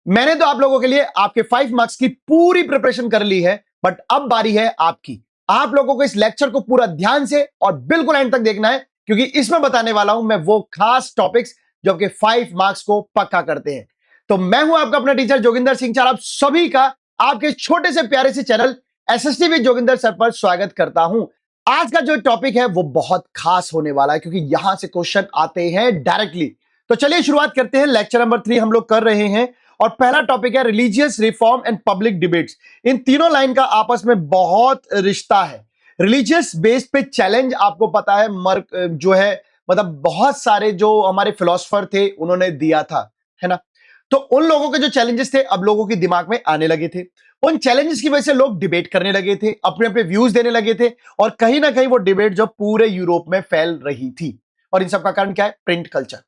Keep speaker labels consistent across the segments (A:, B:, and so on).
A: मैंने तो आप लोगों के लिए आपके 5 मार्क्स की पूरी प्रिपरेशन कर ली है, बट अब बारी है आपकी। आप लोगों को इस लेक्चर को पूरा ध्यान से और बिल्कुल एंड तक देखना है, क्योंकि इसमें बताने वाला हूं मैं वो खास टॉपिक्स जो आपके 5 मार्क्स को पक्का करते हैं। तो मैं हूं आपका अपना टीचर जोगिंदर सिंह चार, आप सभी का आपके छोटे से प्यारे से channel SST with Joginder sir पर स्वागत करता हूं। आज का जो टॉपिक है वो बहुत खास होने वाला है, क्योंकि यहां से क्वेश्चन आते हैं डायरेक्टली। तो चलिए शुरुआत करते हैं। लेक्चर नंबर 3 हम लोग कर रहे हैं और पहला टॉपिक है religious reform and public debates. इन तीनों लाइन का आपस में बहुत रिश्ता है। रिलीजियस बेस पे चैलेंज आपको पता है जो है मतलब बहुत सारे जो हमारे फिलोसफर थे उन्होंने दिया था, है ना। तो उन लोगों के जो चैलेंजेस थे अब लोगों के दिमाग में आने लगे थे। उन चैलेंजेस की वजह से लोग डिबेट करने लगे थे, अपने अपने व्यूज देने लगे थे, और कहीं ना कहीं वो डिबेट जो पूरे यूरोप में फैल रही थी। और इन सब का कारण क्या है? Print culture.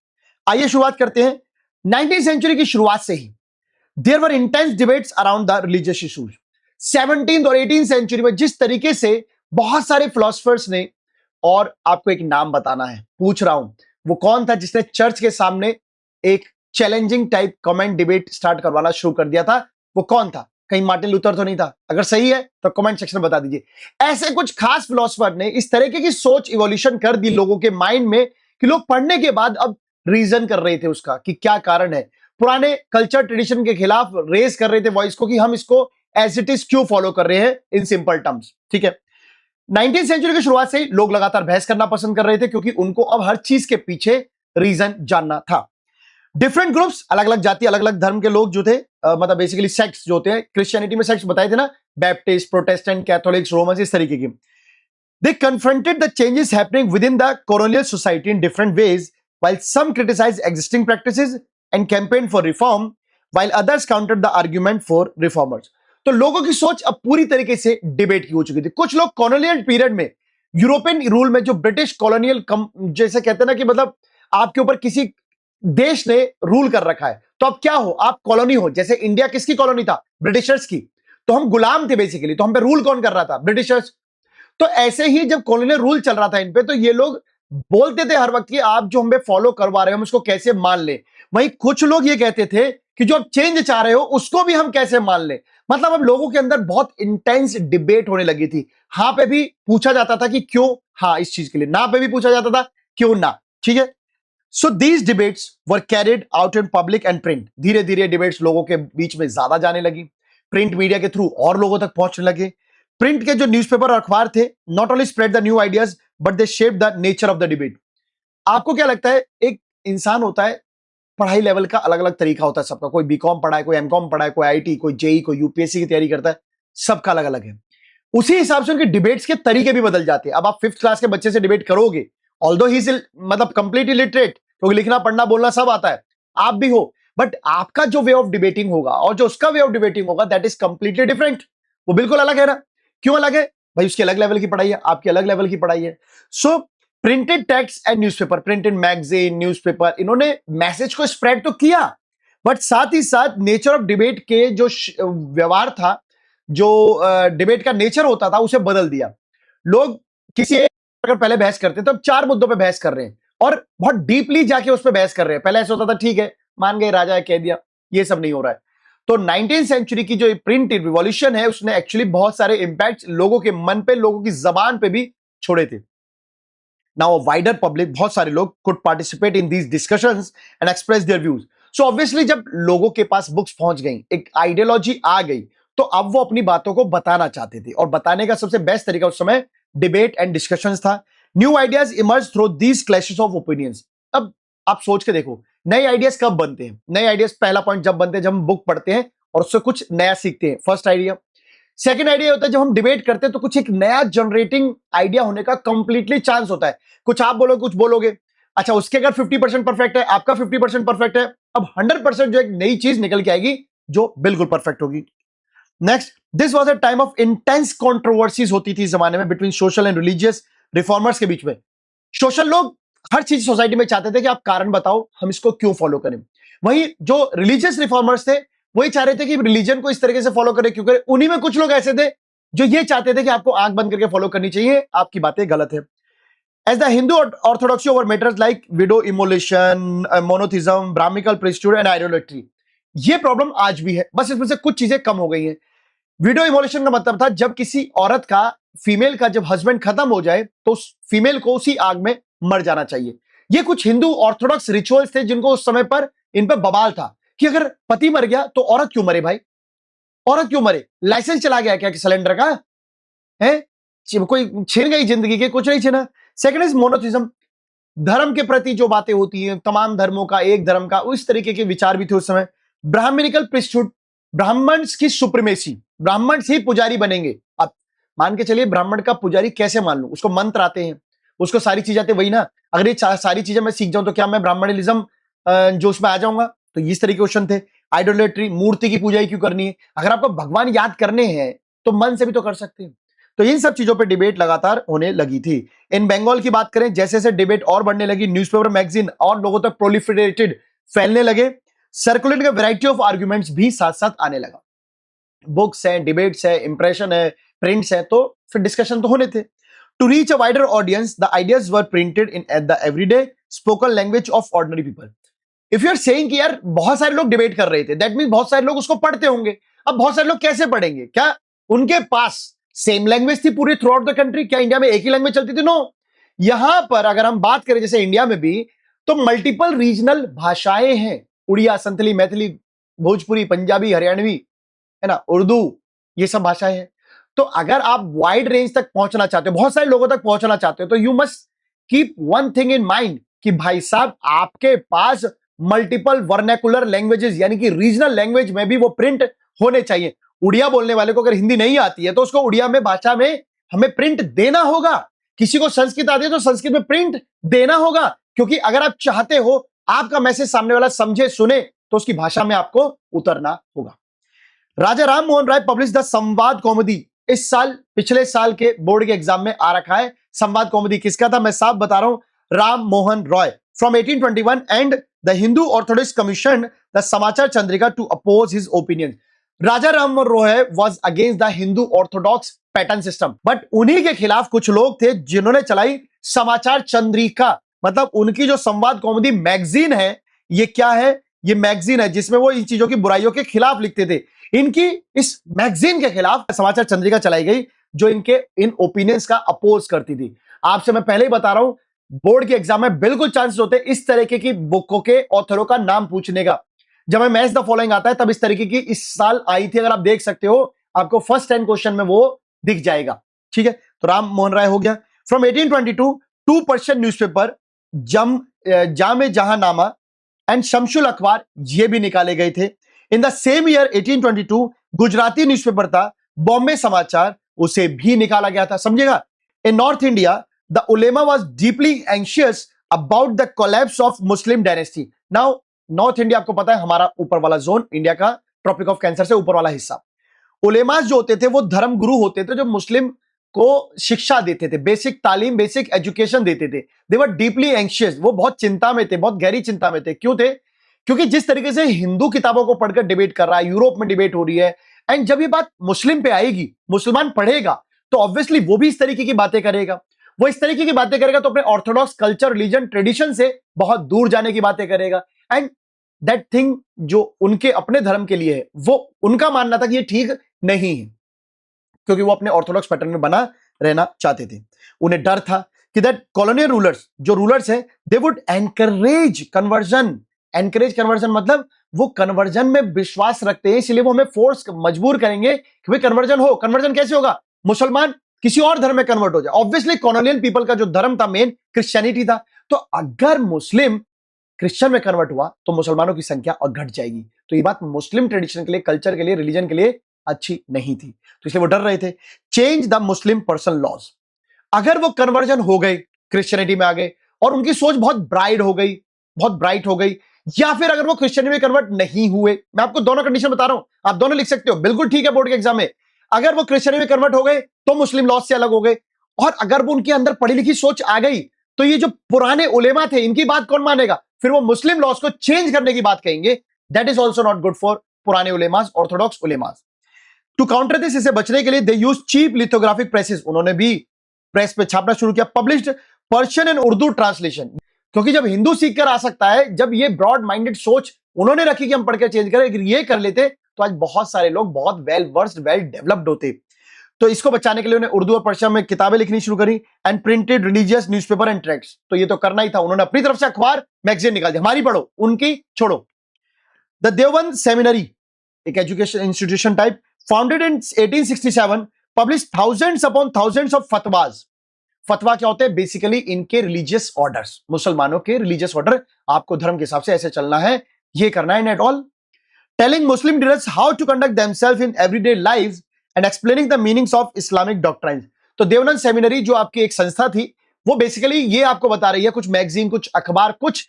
A: आइए शुरुआत करते हैं। 19th सेंचुरी की शुरुआत से ही there were intense debates around the religious issues. 17th और 18th सेंचुरी में जिस तरीके से बहुत सारे फिलोसफर्स ने, और आपको एक नाम बताना है, पूछ रहा हूं वो कौन था जिसने चर्च के सामने एक challenging type comment debate start करवाना शुरू कर दिया था? वो कौन था? कहीं मार्टिन लूथर तो नहीं था? अगर सही है तो कमेंट सेक्शन में बता दीजिए। ऐसे कुछ खास फिलोसफर ने इस तरीके की सोच इवोल्यूशन कर दी लोगों के माइंड में कि लोग पढ़ने के बाद अब रीजन कर रहे थे उसका कि क्या कारण है। पुराने कल्चर ट्रेडिशन के खिलाफ रेज कर रहे थे वॉइस को कि हम इसको एज इट इज क्यों फॉलो कर रहे हैं इन सिंपल टर्म्स। ठीक है, 19th सेंचुरी की शुरुआत से ही लोग लगातार बहस करना पसंद कर रहे थे, क्योंकि उनको अब हर चीज के पीछे रीजन जानना था। डिफरेंट ग्रुप्स, अलग अलग जाति, अलग अलग धर्म के लोग जो थे, मतलब बेसिकली सेक्ट्स जो होते हैं, क्रिश्चियनिटी में सेक्ट्स बताए थे ना, बैप्टिस्ट, प्रोटेस्टेंट, कैथोलिक्स, रोमन्स, इस तरीके की। They confronted the changes happening within the colonial society in different ways, while some criticized existing practices and campaigned for reform, while others countered the argument for reformers. तो लोगों की सोच अब पूरी तरीके से डिबेट की हो चुकी थी। कुछ लोग कॉलोनियल पीरियड में, यूरोपियन रूल में, जो ब्रिटिश कॉलोनियल जैसे कहते हैं ना कि मतलब आपके ऊपर किसी देश ने रूल कर रखा है, तो अब क्या हो, आप कॉलोनी हो। जैसे इंडिया किसकी कॉलोनी था? ब्रिटिशर्स की। तो हम गुलाम थे बेसिकली, तो हम पे रूल कौन कर रहा था? ब्रिटिशर्स। तो ऐसे ही जब कॉलोनियल रूल चल रहा था इन पे, तो ये लोग बोलते थे हर वक्त कि आप जो हमें फॉलो करवा रहे हो हम उसको कैसे मान ले। वहीं कुछ लोग ये कहते थे कि जो आप चेंज चाह रहे हो उसको भी हम कैसे मान ले। मतलब अब लोगों के अंदर बहुत इंटेंस डिबेट होने लगी थी। हाँ पे भी पूछा जाता था कि क्यों हाँ इस चीज के लिए, ना पे भी पूछा जाता था क्यों ना। ठीक है, so these debates were carried out in public and print. धीरे धीरे डिबेट्स लोगों के बीच में ज्यादा जाने लगी, प्रिंट मीडिया के थ्रू और लोगों तक पहुंचने लगे। प्रिंट के जो न्यूज़पेपर और अखबार थे not only spread the new ideas but they shape the nature of the debate. आपको क्या लगता है, एक इंसान होता है, पढ़ाई लेवल का अलग अलग तरीका होता है सबका। कोई बीकॉम पढ़ा है, कोई एमकॉम पढ़ा है, कोई आईटी, कोई जेई, कोई यूपीएससी की तैयारी करता है, सबका अलग अलग है। उसी हिसाब से उनके डिबेट्स के तरीके भी बदल जाते हैं। अब आप 5th क्लास के बच्चे से डिबेट करोगे, ऑल्दो ही इज मतलब कंप्लीट इलिटरेट, क्योंकि लिखना पढ़ना बोलना सब आता है, आप भी हो, बट आपका जो वे ऑफ डिबेटिंग होगा और जो उसका वे ऑफ डिबेटिंग होगा दैट इज कंप्लीटली डिफरेंट। वो बिल्कुल अलग है ना। क्यों अलग है भाई? उसकी अलग लेवल की पढ़ाई है, आपकी अलग लेवल की पढ़ाई है। So printed text and newspaper, printed magazine, newspaper, इन्होंने मैसेज को स्प्रेड तो किया, बट साथ ही साथ नेचर ऑफ डिबेट के जो व्यवहार था, जो डिबेट का नेचर होता था, उसे बदल दिया। लोग किसी एक अगर पहले बहस करते तो अब 4 मुद्दों पे बहस कर रहे हैं और बहुत डीपली जाके उस पे बहस कर रहे हैं। पहले ऐसा होता था ठीक है मान गए, राजा कह दिया, ये सब नहीं हो रहा है। तो 19th सेंचुरी की जो प्रिंट रिवॉल्यूशन है उसने एक्चुअली बहुत सारे इंपैक्ट लोगों के मन पे, लोगों की जबान पे भी छोड़े थे। नाउ वाइडर पब्लिक, बहुत सारे लोग could participate in these discussions and express their views. So obviously जब लोगों के पास बुक्स पहुंच गई, एक आइडियोलॉजी आ गई, तो अब वो अपनी बातों को बताना चाहते थे, और बताने का सबसे बेस्ट तरीका उस समय डिबेट एंड डिस्कशंस था। New ideas emerge through these clashes of opinions. अब आप सोच के देखो, नए आइडियाज कब बनते हैं? नए आइडियाज पहला पॉइंट जब बनते हैं जब हम बुक पढ़ते हैं और उससे कुछ नया सीखते हैं, फर्स्ट आइडिया। सेकंड आइडिया होता है जब हम डिबेट करते हैं तो कुछ एक नया जनरेटिंग आइडिया होने का कंप्लीटली चांस होता है। कुछ आप बोलोगे, कुछ बोलोगे, अच्छा उसके अगर 50% परफेक्ट है, आपका 50% परफेक्ट है, अब 100% जो एक नई चीज निकल के आएगी जो बिल्कुल परफेक्ट होगी। Next, this was a time of intense controversies होती थी इस जमाने में between social and religious reformers के बीच में। सोशल लोग हर चीज सोसाइटी में चाहते थे कि आप कारण बताओ, हम इसको क्यों फॉलो करें। वहीं जो रिलीजियस रिफॉर्मर्स थे वही चाह रहे थे कि रिलीजन को इस तरीके से फॉलो करें, क्योंकि उन्हीं में कुछ लोग ऐसे थे जो ये चाहते थे कि आपको आंख बंद करके फॉलो करनी चाहिए, आपकी बातें गलत है। As the Hindu orthodoxy over matters like widow immolation, monotheism, Brahminical priesthood and idolatry, ये प्रॉब्लम आज भी है, बस इसमें से कुछ चीजें कम हो गई हैं। वीडियो इमोलेशन का मतलब था जब किसी औरत का, फीमेल का जब हस्बैंड खत्म हो जाए तो उस फीमेल को उसी आग में मर जाना चाहिए। ये कुछ हिंदू ऑर्थोडॉक्स रिचुअल्स थे जिनको उस समय पर इन पर बवाल था कि अगर पति मर गया तो औरत क्यों मरे भाई, औरत क्यों मरे, लाइसेंस चला गया क्या कि सिलेंडर का है, कोई छीन गई जिंदगी के, कुछ नहीं छीना। सेकंड इज मोनोथिज्म, धर्म के प्रति जो बातें होती हैं, तमाम धर्मों का एक धर्म का, उस तरीके के विचार भी थे उस समय। ब्राह्मणिकल प्रीस्टहुड, ब्राह्मण्स की सुप्रीमेसी, ब्राह्मण्स ही पुजारी बनेंगे। अब मान के चलिए ब्राह्मण का पुजारी कैसे मान लू, उसको मंत्र आते हैं, उसको सारी चीजें आती, वही ना, अगर ये सारी चीजें मैं सीख जाऊं तो क्या मैं ब्राह्मणिज्म जो उसमें आ जाऊंगा, तो इस तरीके क्वेश्चन थे। आइडोलेट्री, मूर्ति की पूजा ही क्यों करनी है, अगर आपको भगवान याद करने हैं तो मन से भी तो कर सकते हैं। तो इन सब चीजों पे डिबेट लगातार होने लगी थी। इन बंगाल की बात करें, जैसे जैसे डिबेट और बढ़ने लगी, न्यूज़पेपर, मैगजीन और लोगों तक प्रोलिफरेटेड, फैलने लगे, सर्कुलेट का वैरायटी ऑफ आर्गुमेंट्स भी साथ साथ आने लगा। बुक्स है, डिबेट्स है, इंप्रेशन है, प्रिंट्स है, तो फिर डिस्कशन तो होने थे। To reach a wider audience the ideas were printed in at the everyday spoken language of ordinary people. If you are saying कि यार बहुत सारे लोग डिबेट कर रहे थे, दैट मीन बहुत सारे लोग उसको पढ़ते होंगे। अब बहुत सारे लोग कैसे पढ़ेंगे, क्या उनके पास सेम लैंग्वेज थी पूरी थ्रू आउट द कंट्री, क्या इंडिया में एक ही लैंग्वेज चलती थी? नो। यहां पर अगर हम बात करें जैसे इंडिया में भी, तो मल्टीपल रीजनल भाषाएं हैं, उड़िया, संथली, मैथिली, भोजपुरी, पंजाबी, हरियाणवी, है ना, उर्दू, ये सब भाषाएं हैं। तो अगर आप वाइड रेंज तक पहुंचना चाहते हो, बहुत सारे लोगों तक पहुंचना चाहते हो, तो you must keep one thing in mind कि भाई साहब आपके पास मल्टीपल वर्नेकुलर लैंग्वेजेस यानी कि रीजनल लैंग्वेज में भी वो प्रिंट होने चाहिए। उड़िया बोलने वाले को अगर हिंदी नहीं आती है तो उसको उड़िया में भाषा में हमें प्रिंट देना होगा। किसी को संस्कृत आती है तो संस्कृत में प्रिंट देना होगा, क्योंकि अगर आप चाहते हो आपका मैसेज सामने वाला समझे, सुने, तो उसकी भाषा में आपको उतरना होगा। राजा राम मोहन राय पब्लिश द संवाद कौमुदी, इस साल, पिछले साल के बोर्ड के एग्जाम में आ रखा है। संवाद कौमुदी किसका था, मैं साफ बता रहा हूं, Ram Mohan Roy. From 1821 and the Hindu orthodox commission the Samachar Chandrika to oppose his opinion. Raja Ram Mohan Roy was against the Hindu orthodox pattern system, but उन्हीं के खिलाफ कुछ लोग थे जिन्होंने चलाई समाचार चंद्रिका, मतलब उनकी जो संवाद कौमुदी मैगजीन है, ये क्या है, ये मैगजीन है जिसमें वो इन चीजों की बुराइयों के खिलाफ लिखते थे। इनकी इस मैगजीन के खिलाफ समाचार चंद्रिका चलाई गई जो इनके इन ओपिनियंस का अपोज करती थी। आपसे मैं पहले ही बता रहा हूं, बोर्ड के एग्जाम में बिल्कुल चांसेस होते हैं इस तरीके की बुकों के ऑथरों का नाम पूछने का। जब मैं मैच द फॉलोइंग आता है तब इस तरीके की इस साल आई थी, अगर आप देख सकते हो, आपको फर्स्ट 10 क्वेश्चन में वो दिख जाएगा। ठीक है, तो राम मोहन राय हो गया। फ्रॉम 1822 टू पर्शियन न्यूज़पेपर जामे जहांनामा एंड शमशुल अखबार, ये भी निकाले गए थे। In the same year 1822 Gujarati newspaper था बॉम्बे समाचार, उसे भी निकाला गया था। समझेगा, इन नॉर्थ इंडिया द उलेमा was deeply anxious about the collapse of Muslim dynasty. Now north India आपको पता है हमारा ऊपर वाला जोन, इंडिया का ट्रॉपिक ऑफ कैंसर से ऊपर वाला हिस्सा। उलेमास जो होते थे वो धर्म गुरु होते थे जो मुस्लिम को शिक्षा देते थे, बेसिक तालीम, बेसिक एजुकेशन देते थे। दे वर डीपली एंशियस, वो बहुत चिंता में थे, बहुत गहरी चिंता में थे। क्यों थे? क्योंकि जिस तरीके से हिंदू किताबों को पढ़कर डिबेट कर रहा है, यूरोप में डिबेट हो रही है, एंड जब ये बात मुस्लिम पे आएगी, मुसलमान पढ़ेगा, तो ऑब्वियसली वो भी इस तरीके की बातें करेगा। वो इस तरीके की बातें करेगा तो अपने ऑर्थोडॉक्स कल्चर, रिलीजन, ट्रेडिशन से बहुत दूर जाने की बातें करेगा। एंड दैट थिंग जो उनके अपने धर्म के लिए है, वो उनका मानना था कि ये ठीक नहीं है, क्योंकि वो अपने ऑर्थोडॉक्स पैटर्न में बना रहना चाहते थे। उन्हें डर था कि दैट कॉलोनियल रूलर्स, जो रूलर्स हैं, they would encourage conversion. Encourage conversion मतलब वो कन्वर्जन में विश्वास रखते हैं, इसलिए वो हमें फोर्स, मजबूर करेंगे कि भाई कन्वर्जन हो। कन्वर्जन कैसे होगा? मुसलमान किसी और धर्म में कन्वर्ट हो जाए। ऑब्वियसली कॉलोनियल पीपल का जो धर्म था मेन क्रिश्चियनिटी था, तो अगर मुस्लिम क्रिश्चियन में कन्वर्ट हुआ तो मुसलमानों की संख्या और घट जाएगी। तो ये बात मुस्लिम ट्रेडिशन के लिए, कल्चर के लिए, रिलीजन के लिए अच्छी नहीं थी, तो इसलिए वो डर रहे थे। Change the Muslim personal laws, अगर वो कन्वर्जन हो गए, क्रिश्चियनिटी में आ गए और उनकी सोच बहुत ब्राइट हो गई, बहुत ब्राइट हो गई, या फिर अगर वो क्रिश्चियनिटी में कन्वर्ट नहीं हुए, मैं आपको दोनों कंडीशन बता रहा हूं, आप दोनों लिख सकते हो, बिल्कुल ठीक है बोर्ड के एग्जाम में। अगर वो क्रिश्चियनिटी में कन्वर्ट हो गए तो मुस्लिम लॉज से अलग हो गए, और अगर वो उनके अंदर पढ़ी लिखी सोच आ गई तो ये जो पुराने उलेमा थे इनकी बात कौन मानेगा? फिर वो मुस्लिम लॉज को चेंज करने की बात कहेंगे। That is also not good for पुराने उलेमास, ऑर्थोडॉक्स उलेमास। टू काउंटर दिस, इसे बचने के लिए they use cheap lithographic presses, उन्होंने भी प्रेस पे छापना शुरू किया। Published Persian and Urdu translation, क्योंकि जब हिंदू सीख कर आ सकता है, जब ये ब्रॉड माइंडेड सोच उन्होंने रखी कि हम पढ़ के चेंज करें। अगर ये कर लेते तो आज बहुत सारे लोग बहुत वेल वर्स्ड, वेल डेवलप्ड होते। तो इसको बचाने के लिए उन्हें उर्दू और पर्शिया में किताबें लिखनी शुरू करी and printed religious newspaper and tracts. तो ये तो करना ही था, उन्होंने अपनी तरफ से अखबार मैगजीन निकाल दी, हमारी पढ़ो, उनकी छोड़ो। द देवबंद सेमिनरी, एक education institution type, founded in 1867, publish thousands upon thousands of फतवाज। फतवा क्या होते हैं? बेसिकली इनके रिलीजियस ऑर्डर्स, मुसलमानों के रिलीजियस ऑर्डर, आपको धर्म के हिसाब से ऐसे चलना है, ये करना है, at all telling Muslim leaders how to conduct themself in everyday life and explaining the meanings of Islamic doctrines. तो देवबंद सेमिनरी जो आपकी एक संस्था थी, वो बेसिकली ये आपको बता रही है, कुछ मैगजीन, कुछ अखबार, कुछ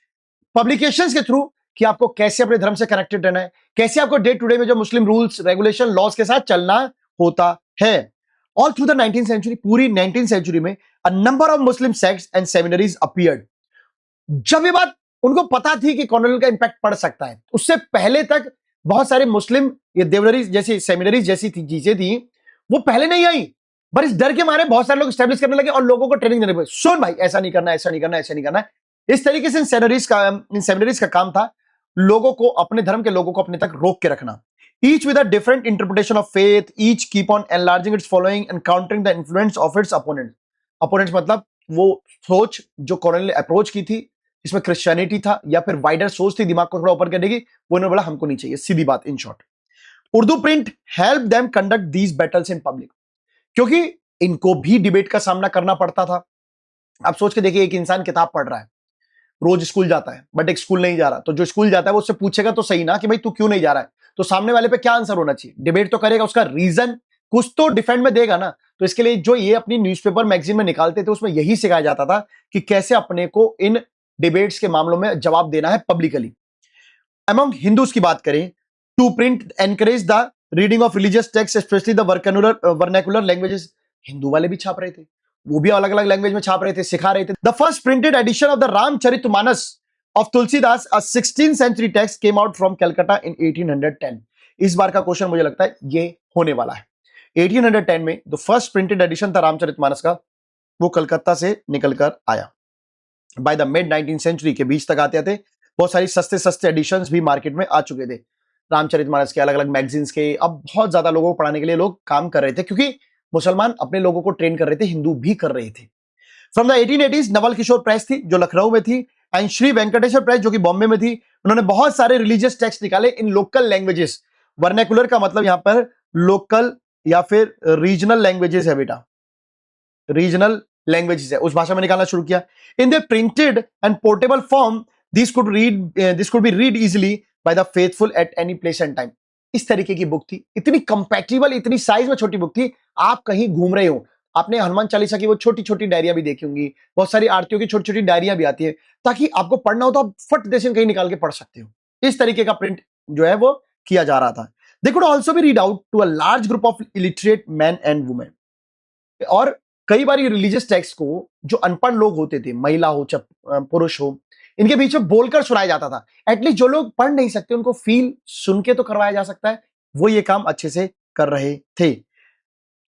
A: पब्लिकेशंस के थ्रू, कि आपको कैसे अपने धर्म से कनेक्टेड रहना है, कैसे आपको डे टू डे में जो मुस्लिम रूल्स, रेगुलेशन, लॉज के साथ चलना होता है। All through the 19th century, पूरी 19th सेंचुरी में a number of Muslim sects and seminaries appeared. जब ये बात उनको पता थी कि कॉलोनियल का इंपैक्ट पड़ सकता है, उससे पहले तक बहुत सारे मुस्लिम ये देवनरीज जैसी, सेमिनरीज जैसी चीजें थी, वो पहले नहीं आई, पर इस डर के मारे बहुत सारे लोग स्टैब्लिश करने लगे और लोगों को ट्रेनिंग देने लगे, सुन भाई ऐसा नहीं करना, ऐसा नहीं करना, ऐसा नहीं करना। इस तरीके से इन सेमिनरीज का काम था लोगों को, अपने धर्म के लोगों को अपने तक रोक के रखना। Each with a different interpretation of faith, each keep on enlarging its following and countering the influence of its opponents. Opponents मतलब वो सोच जो कॉलोनियल अप्रोच की थी, इसमें क्रिश्चियनिटी था या फिर वाइडर सोच थी दिमाग को थोड़ा ऊपर करने की, वो उन्होंने बोला हमको नहीं चाहिए, सीधी बात in short. Urdu print help them conduct these battles in public, क्योंकि इनको भी डिबेट का सामना करना पड़ता था। आप सोच के देखिए, एक इंसान किताब पढ़ रहा है, रोज स्कूल जाता है, बट एक स्कूल नहीं जा रहा, तो जो स्कूल जाता है वो उससे पूछेगा तो सही ना कि भाई तू क्यों नहीं जा रहा है, तो सामने वाले पे क्या आंसर होना चाहिए? डिबेट तो करेगा, उसका रीजन कुछ तो डिफेंड में देगा ना। तो इसके लिए जो ये अपनी न्यूज़पेपर मैगजीन में निकालते थे, उसमें यही सिखाया जाता था कि कैसे अपने को इन डिबेट्स के मामलों में जवाब देना है पब्लिकली। अमंग हिंदूज की बात करें, to print encourage the reading of religious text specially the vernacular languages. Hindu वाले भी छाप रहे थे, वो भी अलग अलग लैंग्वेज में छाप रहे थे, सिखा रहे थे। The first printed edition of the Ramcharitmanas of Tulsidas, a 16th century text, came out from Calcutta in 1810. इस बार का क्वेश्चन मुझे लगता है ये होने वाला है। 1810 में जो फर्स्ट प्रिंटेड एडिशन था रामचरितमानस का, वो कलकत्ता से निकलकर आया। By the mid 19th century के बीच तक आते थे, बहुत सारी सस्ते सस्ते एडिशंस भी मार्केट में आ चुके थे रामचरितमानस के, अलग अलग मैगजीन्स के। अब बहुत ज्यादा लोगों को पढ़ाने के लिए लोग काम कर रहे थे, क्योंकि मुसलमान अपने लोगों को ट्रेन कर रहे थे, हिंदू भी कर रहे थे। From the 1880s Naval Kishore press थी जो लखनऊ में थी, एंड श्री वेंकटेश्वर प्रेस जो कि बॉम्बे में थी। उन्होंने बहुत सारे रिलीजियस टेक्स्ट निकाले इन लोकल लैंग्वेजेस। वर्नाकुलर का मतलब यहां पर लोकल या फिर रीजनल लैंग्वेजेस है बेटा, रीजनल लैंग्वेजेस है, उस भाषा में निकालना शुरू किया। In the printed and portable form this could be read easily by the faithful at any place and time. इस तरीके की बुक थी, इतनी कंपैटिबल, इतनी साइज में छोटी बुक थी। आप कहीं घूम रहे हो, आपने हनुमान चालीसा की वो छोटी छोटी डायरिया भी देखी होंगी, बहुत सारी आरतियों की छोटी छोटी डायरिया भी आती है, ताकि आपको पढ़ना हो तो आप फट देश कहीं निकाल के पढ़ सकते हो। इस तरीके का प्रिंट जो है वो किया जा रहा था। They could also be read out to a large group of illiterate man and women. और कई बार ये रिलीजियस टेक्स्ट को जो अनपढ़ लोग होते थे, महिला हो चाहे पुरुष हो, इनके बीच में बोलकर सुनाया जाता था। एटलीस्ट जो लोग पढ़ नहीं सकते उनको फील सुन के तो करवाया जा सकता है, वो ये काम अच्छे से कर रहे थे।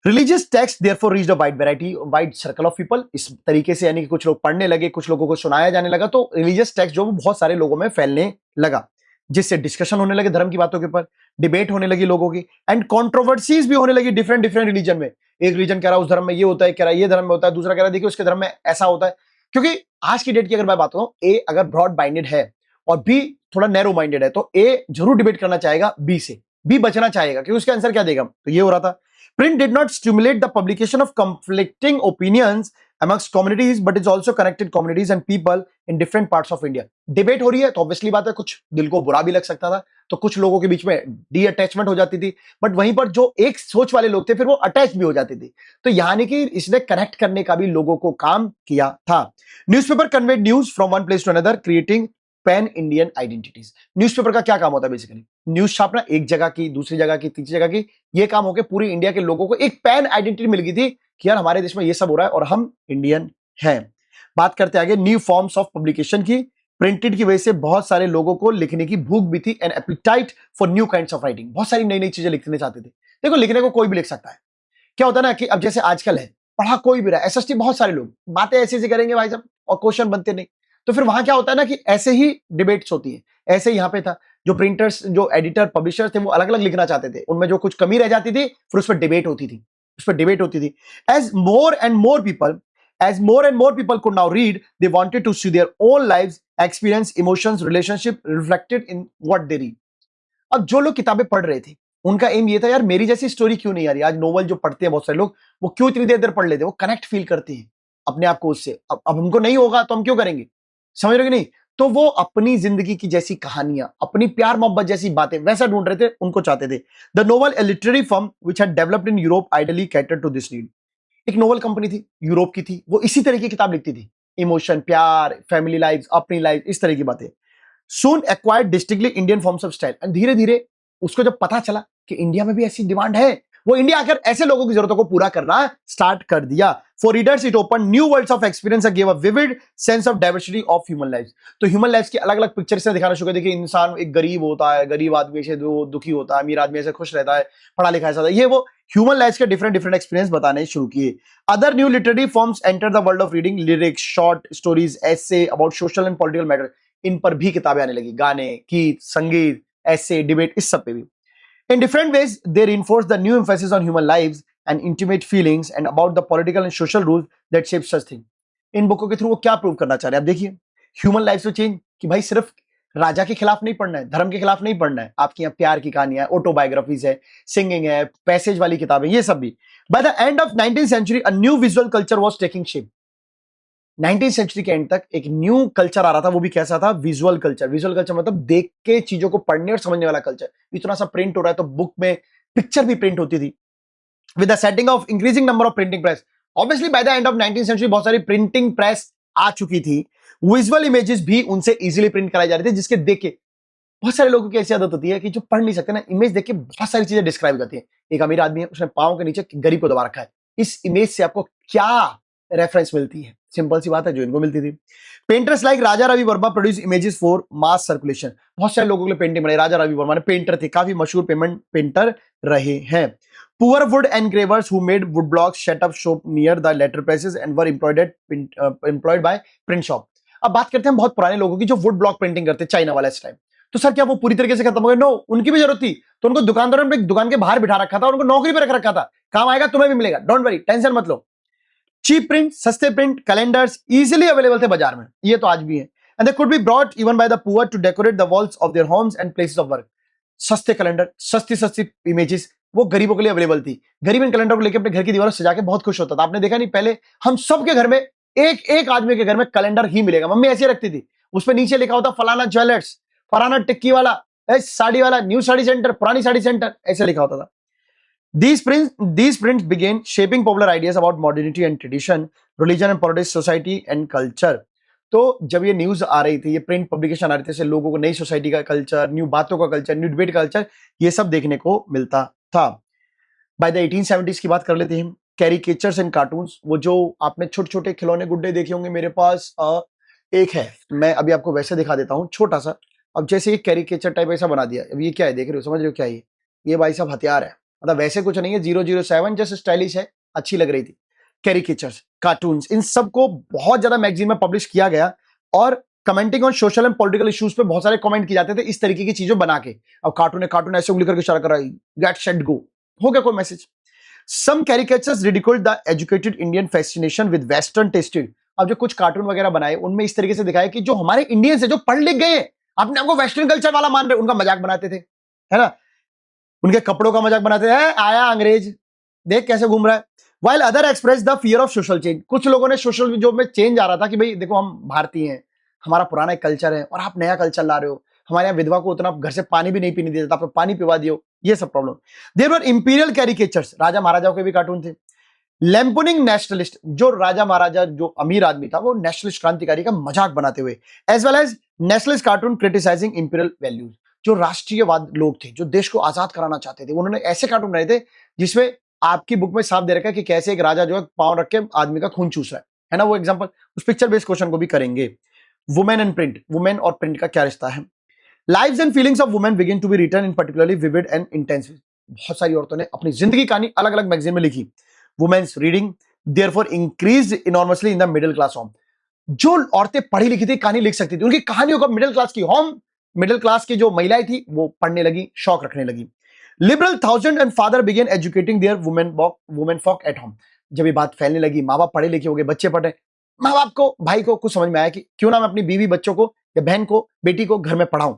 A: Religious text therefore reached a wide variety, wide circle of people. इस तरीके से यानी कि कुछ लोग पढ़ने लगे, कुछ लोगों को सुनाया जाने लगा, तो रिलीजियस टेक्स्ट जो बहुत सारे लोगों में फैलने लगा, जिससे डिस्कशन होने लगे धर्म की बातों के ऊपर, डिबेट होने लगी लोगों की, एंड कंट्रोवर्सीज भी होने लगी डिफरेंट डिफरेंट रिलीजन में। एक रिलीजन कह रहा है उस धर्म में ये होता है, कह रहा है ये धर्म में होता है, दूसरा कह रहा है देखिए उसके धर्म में ऐसा होता है। क्योंकि आज की डेट की अगर मैं बात करूं, ए अगर ब्रॉड माइंडेड है और बी थोड़ा नैरो माइंडेड है, तो ए जरूर डिबेट करना चाहेगा बी से, बी बचना चाहेगा, क्योंकि उसका आंसर क्या देगा। तो ये हो रहा था। Print did not stimulate the publication of conflicting opinions amongst communities, but it's also connected communities and people in different parts of India. Debate हो रही है तो ऑब्वियसली बात है, कुछ दिल को बुरा भी लग सकता था, तो कुछ लोगों के बीच में डी अटैचमेंट हो जाती थी, बट वहीं पर जो एक सोच वाले लोग थे फिर वो अटैच भी हो जाती थी। तो यानी कि इसने कनेक्ट करने का भी लोगों को काम किया था। Newspaper conveyed news from one place to another, creating pan Indian identities. Newspaper का क्या काम होता है? बेसिकली न्यूज छापना, एक जगह की, दूसरी जगह की, तीसरी जगह की, ये काम होकर पूरी इंडिया के लोगों को एक पैन आइडेंटिटी मिल गई थी कि यार हमारे देश में ये सब हो रहा है और हम इंडियन हैं। बात करते आगे न्यू फॉर्म्स ऑफ पब्लिकेशन की। प्रिंटेड की वजह से बहुत सारे लोगों को लिखने की भूख भी थी, and appetite for new kinds of writing. बहुत सारी नई नई चीजें लिखने चाहते थे। देखो लिखने को कोई भी लिख सकता है, क्या होता है ना कि अब जैसे आजकल है, पढ़ा कोई भी रहा है, एसएसटी बहुत सारे लोग बातें ऐसी ऐसी करेंगे भाई साहब और क्वेश्चन बनते नहीं, तो फिर वहां क्या होता है ना कि ऐसे ही डिबेट्स होती है। ऐसे ही यहां पे था, जो प्रिंटर्स, जो एडिटर, पब्लिशर्स थे, वो अलग अलग लिखना चाहते थे, उनमें जो कुछ कमी रह जाती थी फिर उस पर डिबेट होती थी, as more and more people could now read, they wanted to see their own lives, experience, emotions, relationship reflected in what they read. अब जो लोग किताबें पढ़ रहे थे उनका एम ये था, यार मेरी जैसी स्टोरी क्यों नहीं आ रही। आज नोवेल जो पढ़ते हैं बहुत सारे लोग, वो क्यों इतनी देर देर पढ़ लेते हैं, वो कनेक्ट फील करते हैं अपने आप को उससे। अब हमको नहीं होगा तो हम क्यों करेंगे, समझ रहे हो कि नहीं। तो वो अपनी जिंदगी की जैसी कहानियां, अपनी प्यार मोहब्बत जैसी बातें वैसा ढूंढ रहे थे, उनको चाहते थे। The novel, a literary firm which had developed in Europe, ideally catered to this need. एक नोवेल कंपनी थी, यूरोप की थी, वो इसी तरह की किताब लिखती थी, इमोशन, प्यार, फैमिली लाइफ, अपनी लाइफ, इस तरह की बातें। Soon acquired distinctly Indian forms of style, and धीरे धीरे उसको जब पता चला कि इंडिया में भी ऐसी डिमांड है, वो इंडिया आकर ऐसे लोगों की जरूरतों को पूरा करना स्टार्ट कर दिया। For readers it open new worlds of experience and give a vivid sense of diversity of human life. तो ह्यूमन लाइफ की अलग अलग पिक्चर से दिखाना शुरू कर। देखिए, इंसान एक गरीब होता है, गरीब आदमी ऐसे दुखी होता है, अमीर आदमी ऐसे खुश रहता है, पढ़ा लिखा ऐसा, ये वो ह्यूमन लाइफ के डिफरेंट डिफरेंट एक्सपीरियंस बताने शुरू किए। Other new literary forms enter the world of reading, lyrics, short stories, essay about social and political matter, इन पर भी किताबें आने लगी, गाने, गीत, संगीत, एसे, डिबेट, इस सब पे भी। In different ways, they reinforce the new emphasis on human lives and intimate feelings and about the political and social rules that shape such things. इन बुकों के थ्रू वो क्या प्रूव करना चाह रहे हैं, आप देखिए। ह्यूमन लाइफ में चेंज, कि भाई सिर्फ राजा के खिलाफ नहीं पढ़ना है, धर्म के खिलाफ नहीं पढ़ना है, आपकी यहाँ प्यार की कहानियां, ऑटोबायोग्राफीज है, सिंगिंग है, पैसेज वाली किताबें, ये सब भी। Bye the end of 19th century, a new visual culture was taking shape. 19th century के एंड तक एक न्यू कल्चर आ रहा था, वो भी कैसा था, विजुअल कल्चर। विजुअल कल्चर मतलब देख के चीजों को पढ़ने और समझने वाला कल्चर। इतना सा प्रिंट हो रहा है तो बुक में पिक्चर भी प्रिंट होती थी। With the setting of increasing number of printing press, obviously by the end of 19th century बहुत सारी प्रिंटिंग प्रेस आ चुकी थी, विजुअल इमेजेस भी उनसे इजीली प्रिंट कराई जा रही थी, जिसके देख के बहुत सारे लोगों की ऐसी आदत होती है कि जो पढ़ नहीं सकते ना, इमेज देख के बहुत सारी चीजें डिस्क्राइब करती है। एक अमीर आदमी है, उसने पांव के नीचे गरीब को दबा रखा है, इस इमेज से आपको क्या रेफरेंस मिलती है, सिंपल सी बात है, जो इनको मिलती थी। Painters like Raja Ravi Varma produce images for mass circulation, बहुत सारे लोगों के लिए पेंटिंग बनाई। राजा रवि वर्मा ने पेंटर थे, काफी मशहूर पेंटर रहे हैं। Poor wood engravers who made wood blocks set up shop near the letter presses and were employed by print shop. अब बात करते हैं बहुत पुराने लोगों की जो वुड ब्लॉक प्रिंटिंग करते, चाइना वाला इस टाइम। तो सर क्या वो पूरी तरीके से खत्म हो गए? नो, उनकी भी जरूरत थी, तो उनको दुकानदारों ने दुकान के बाहर बिठा रखा था, उनको नौकरी पर रख रखा था, काम आएगा तुम्हें भी मिलेगा, डोंट वरी, टेंशन मत लो। चीप प्रिंट, सस्ते प्रिंट, कैलेंडर्स इजीली अवेलेबल थे बाजार में, ये तो आज भी है। And they could be brought even by the poor to decorate the walls of their homes and places of work. सस्ते कैलेंडर, सस्ती सस्ती इमेजेस, वो गरीबों के लिए अवेलेबल थी। गरीब इन कैलेंडर को लेकर अपने घर की दीवारों सजा के बहुत खुश होता था। आपने देखा नहीं, पहले हम सबके घर में एक एक आदमी के घर में कैलेंडर ही मिलेगा। मम्मी ऐसी रखती थी, उस पर नीचे लिखा होता फलाना ज्वेलर्स, फलाना टिक्की वाला, साड़ी वाला, न्यू साड़ी सेंटर, पुरानी साड़ी सेंटर, ऐसे लिखा होता था। These prints began shaping popular ideas about modernity and tradition, religion and politics, society and culture. तो जब ये न्यूज आ रही थी, ये प्रिंट पब्लिकेशन आ रहे थे, लोगों को नई सोसाइटी का कल्चर, न्यू बातों का कल्चर, न्यू डिबेट कल्चर, ये सब देखने को मिलता था। बाय द 1870s की बात कर लेते हैं। कैरिकेचर्स एंड कार्टून्स, वो जो आपने छोटे छोटे खिलौने गुड्डे देखे होंगे, मेरे पास एक है, मैं अभी आपको वैसे दिखा देता हूँ, छोटा सा। अब जैसे एक कैरिकेचर टाइप ऐसा बना दिया, अब ये क्या है, देख रहे हो, समझ रहे हो क्या है ये भाई साहब हथियार है, मतलब वैसे कुछ नहीं है, 007 जैसे स्टाइलिश है, अच्छी लग रही थी। कैरिकेचर्स, कार्टून्स, इन सबको बहुत ज्यादा मैगजीन में पब्लिश किया गया और commenting on social and political issues पे बहुत सारे कमेंट किए जाते थे इस तरीके की चीजों बना के। अब कार्टून ऐसे उंगली करके इशारा कर रहा है, गेट सेट गो, हो गया कोई message. Some caricatures ridiculed the educated Indian fascination with western tested. अब जो कुछ कार्टून वगैरह बनाए, उनमें इस तरीके से दिखाया कि जो हमारे इंडियंस है, जो पढ़ लिख गए, अपने आपको वेस्टर्न कल्चर वाला मान रहे, उनका मजाक बनाते थे, है ना, उनके कपड़ों का मजाक बनाते हैं, आया अंग्रेज, देख कैसे घूम रहा है। While other express the fear of social change, कुछ लोगों ने सोशल जो में चेंज आ रहा था कि भाई देखो हम भारतीय हैं, हमारा पुराना कल्चर है और आप नया कल्चर ला रहे हो, हमारे यहाँ विधवा को उतना घर से पानी भी नहीं पीने देता, आप पानी पिवा दियो, ये सब problem. There were imperial caricatures, राजा महाराजाओं के भी कार्टून थे। लैम्पोनिंग नेशनलिस्ट, जो राजा महाराजा जो अमीर आदमी था, वो नेशनलिस्ट क्रांतिकारी का मजाक बनाते हुए, as well as nationalist cartoon criticizing imperial values, जो राष्ट्रीयवाद लोग थे, जो देश को आजाद कराना चाहते थे, उन्होंने ऐसे कार्टून बनाए थे जिसमें आपकी बुक में साफ दे रखा है कि कैसे एक राजा जो है पांव रख के आदमी का खून चूस रहा है ना, वो एग्जांपल उस पिक्चर बेस्ड क्वेश्चन को भी करेंगे। वुमेन एंड प्रिंट, वुमेन और प्रिंट का क्या रिश्ता है। Lives and feelings of women begin to be written in particularly vivid and intense. बहुत सारी औरतों ने अपनी जिंदगी कहानी अलग अलग मैगजीन में लिखी। Women's reading therefore increased enormously in the middle class home. जो औरतें पढ़ी लिखी थी, कहानी लिख सकती थी, उनकी कहानियों को मिडिल क्लास की होम मिडिल क्लास की जो महिलाएं थी वो पढ़ने लगी, शौक रखने लगी। Liberal thousand and father began educating their women folk at home. जब ये बात फैलने लगी, माँ बाप पढ़े लिखे हो गए, बच्चे पढ़े, माँ बाप को, भाई को कुछ समझ में आया कि क्यों ना मैं अपनी बीवी बच्चों को या बहन को, बेटी को घर में पढ़ाऊं,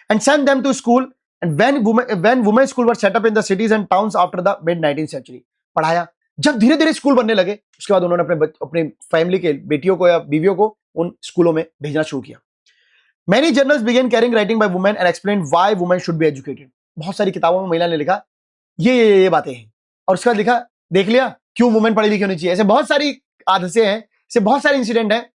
A: and send them to school. And when women school were set up in the cities and towns after the mid 19th century. पढ़ाया। जब धीरे धीरे स्कूल बनने लगे, उसके बाद उन्होंने अपने फैमिली के बेटियों को या बीवियों को उन स्कूलों में भेजना शुरू किया। Many journals began carrying writing by women and explained why women should be educated. बहुत सारी किताबों में महिला ने लिखा ये बातें हैं, और उसके बाद लिखा, देख लिया क्यों वुमेन पढ़ी लिखी होनी चाहिए। ऐसे बहुत सारी हादसे हैं, ऐसे बहुत सारे इंसिडेंट हैं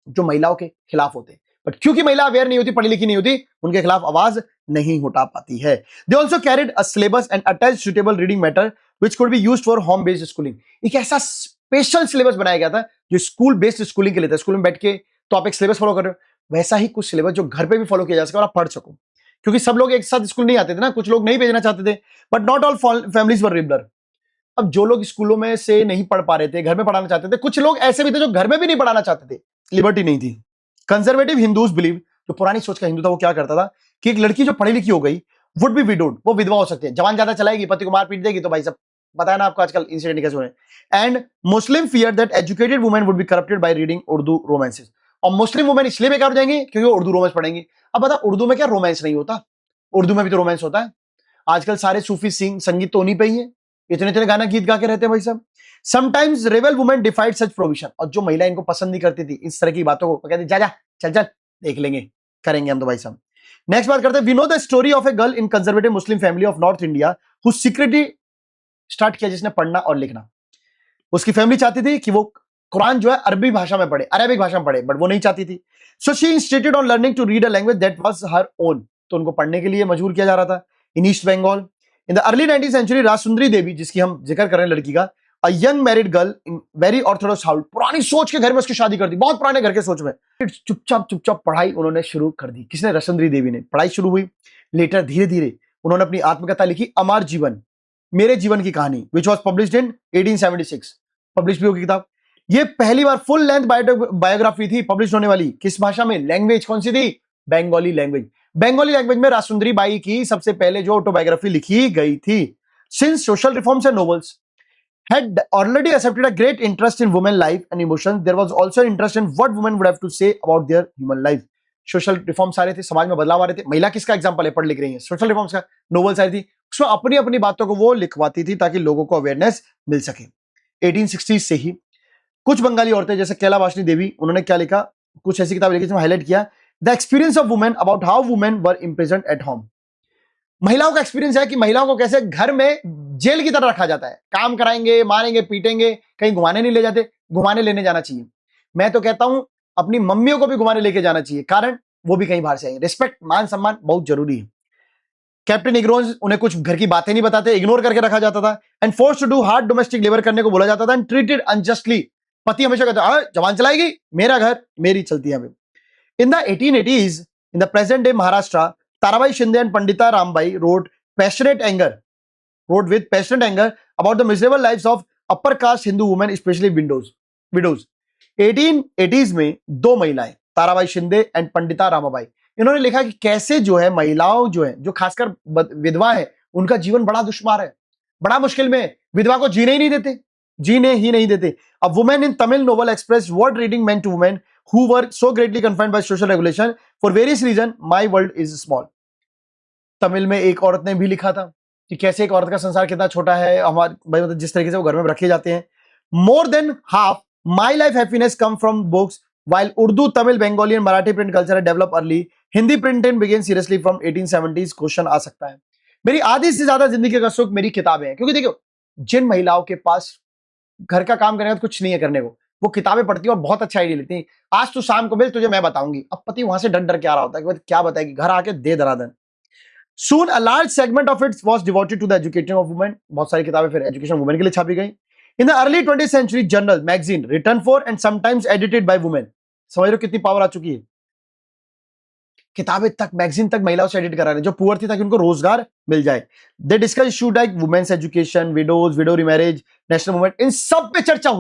A: जो महिलाओं के खिलाफ होते हैं, बट क्योंकि महिला अवेयर नहीं होती, पढ़ी लिखी नहीं होती, उनके खिलाफ आवाज नहीं उठा पाती है। They also carried a syllabus and attach suitable reading matter which could be used for home based schooling. एक ऐसा स्पेशल सिलेबस बनाया गया था जो स्कूल बेस्ड स्कूलिंग के लिए था। स्कूल में बैठ के तो आप एक सिलेबस फॉलो कर रहे हो, वैसा ही कुछ सिलेबस जो घर पे भी फॉलो किया जा सके और आप पढ़ सको, क्योंकि सब लोग एक साथ स्कूल नहीं आते थे ना, कुछ लोग नहीं भेजना चाहते थे, but not all families were liberal. अब जो लोग स्कूलों में से नहीं पढ़ पा रहे थे, घर में पढ़ाना चाहते थे, कुछ लोग ऐसे भी थे जो घर में भी नहीं पढ़ाना चाहते थे, लिबर्टी नहीं थी। कंजर्वेटिव हिंदूज बिलीव, जो पुरानी सोच का हिंदू था, वो क्या करता था कि एक लड़की जो पढ़ी लिखी हो गई वुड बी विडोड, वो विधवा हो सकती है, जवान ज्यादा चलाएगी, पति को मार पीट देगी, तो भाई सब बताया ना आपको आजकल इंसिडेंट कैसे हो रहे हैं। And Muslim fear that educated women would be corrupted by reading Urdu romances. और मुस्लिम वुमेन इसलिए बेकार हो जाएंगी क्योंकि वो उर्दू रोमांस पढ़ेंगी। अब बता, उर्दू में क्या रोमांस नहीं होता? उर्दू में भी तो रोमांस होता है। आजकल सारे सूफी संगीत तो उन्हीं पे ही है, इतने इतने गाना गीत गा के रहते हैं भाई साहब। समटाइम्स रेबल वुमेन डिफाइड सच प्रोविजन। और जो महिला इनको पसंद नहीं करती थी इस तरह की बातों को, कहती जा जा चल चल देख लेंगे, करेंगे हम तो भाई साहब। नेक्स्ट बात करते हैं, we know the story of a girl in conservative Muslim family of north India who secretly start किया, जिसने पढ़ना और लिखना। उसकी फैमिली चाहती थी कि वो कुरान जो है अरबी भाषा में पढ़े, अरेबिक भाषा में पढ़े, बट वो नहीं चाहती थी। So she instituted on learning to read a language that was her own. तो उनको पढ़ने के लिए मजबूर किया जा रहा था। In East Bengal in the early 19th century, Rajsundari Devi, जिसकी हम जिक्र कर रहे हैं लड़की का, a young married girl in very orthodox house, पुरानी सोच के घर में उसकी शादी कर दी, बहुत पुराने घर के सोच में। चुपचाप पढ़ाई उन्होंने शुरू कर दी। किसने? राजसुंदरी देवी ने। पढ़ाई शुरू हुई। लेटर धीरे धीरे उन्होंने अपनी आत्मकथा लिखी, अमर जीवन, मेरे जीवन की कहानी, which was published in 1876। Publish भी होगी किताब। ये पहली बार फुल लेंथ बायोग्राफी थी पब्लिश होने वाली। किस भाषा में? लैंग्वेज कौन सी थी? बंगाली लैंग्वेज। बंगाली लैंग्वेज में राजसुंदरी बाई की सबसे पहले जो ऑटोबायोग्राफी लिखी गई थी। Since social reforms and novels had already accepted a great interest in women life and emotions, there was also interest in what women would have to say about their human life. Social reforms आ रहे थे, समाज में बदलाव आ रहे थे। महिला किसका एग्जांपल है? पढ़ लिख रही है। सोशल रिफॉर्म्स का नोवेल्स आ रही थी, उसमें अपनी अपनी बातों को वो लिखवाती थी ताकि लोगों को अवेयरनेस मिल सके। 1860 से ही कुछ बंगाली औरतें जैसे कैला वासनी देवी, उन्होंने क्या लिखा, कुछ ऐसी किताब लिखी जिसमें हाईलाइट किया the experience of women about how women were imprisoned at home. महिलाओं का एक्सपीरियंस है कि महिलाओं को कैसे घर में जेल की तरह रखा जाता है, काम कराएंगे, मारेंगे, पीटेंगे, कहीं घुमाने नहीं ले जाते, घुमाने लेने जाना चाहिए। मैं तो कहता हूं अपनी मम्मियों को भी घुमाने लेके जाना चाहिए, कारण वो भी कहीं बाहर से आएंगे। रिस्पेक्ट, मान सम्मान बहुत जरूरी है। कैप्टन इग्नोर्स, उन्हें कुछ घर की बातें नहीं बताते, इग्नोर करके रखा जाता था। And force to do hard domestic labour करने को बोला जाता था। एंड ट्रीटेड अनजस्टली, पति हमेशा कहता जवान चलाएगी, मेरा घर मेरी चलती है। In the 1880s, in the present day Maharashtra, Tarabai Shinde and Pandita Rambai wrote with passionate anger about the miserable lives of upper caste Hindu women, especially widows. 1880s में दो महिलाएं, ताराबाई शिंदे एंड पंडिता रामाबाई, इन्होंने लिखा कि कैसे जो है महिलाओं जो है, जो खासकर विधवा है, उनका जीवन बड़ा दुश्वार है, बड़ा मुश्किल में है। विधवा को जीने ही नहीं देते। A woman in Tamil novel expressed what reading meant to women who were so greatly confined by social regulation. For various reasons, my world is small. Tamil में एक औरत ने भी लिखा था कि कैसे एक औरत का संसार कितना छोटा है, हमारे भाई मतलब जिस तरीके से वो घर में रखे जाते हैं। More than half my life happiness come from books, while Urdu, Tamil, Bengali and Marathi print culture developed early. Hindi printing began seriously from 1870s. Question आ सकता है, मेरी आधी से ज्यादा जिंदगी का सुख मेरी किताबें हैं। क्योंकि देखो, जिन महिलाओं के पास घर का काम करने का कुछ नहीं है करने को, वो किताबें पढ़ती है और बहुत अच्छा आइडिया लेती है। आज तू शाम को मिल, तुझे मैं बताऊंगी। अब पति वहां से डर डर के आ रहा होता है कि क्या बताएगी, घर आके दे दरादन। Soon a large segment of it was devoted to the education of women. बहुत सारी किताबें फिर एजुकेशन वुमेन के लिए छापी गई। In the early 20th century, journal, magazine written for and sometimes edited by women. समझ रहे हो कितनी पावर आ चुकी है? किताबें तक, मैगजीन तक महिलाओं से एडिट करा रहे हैं जो पुअर थी, ताकि उनको रोजगार मिल जाए। They discuss issue like women's education, widow remarriage, national movement, इन सब पे चर्चा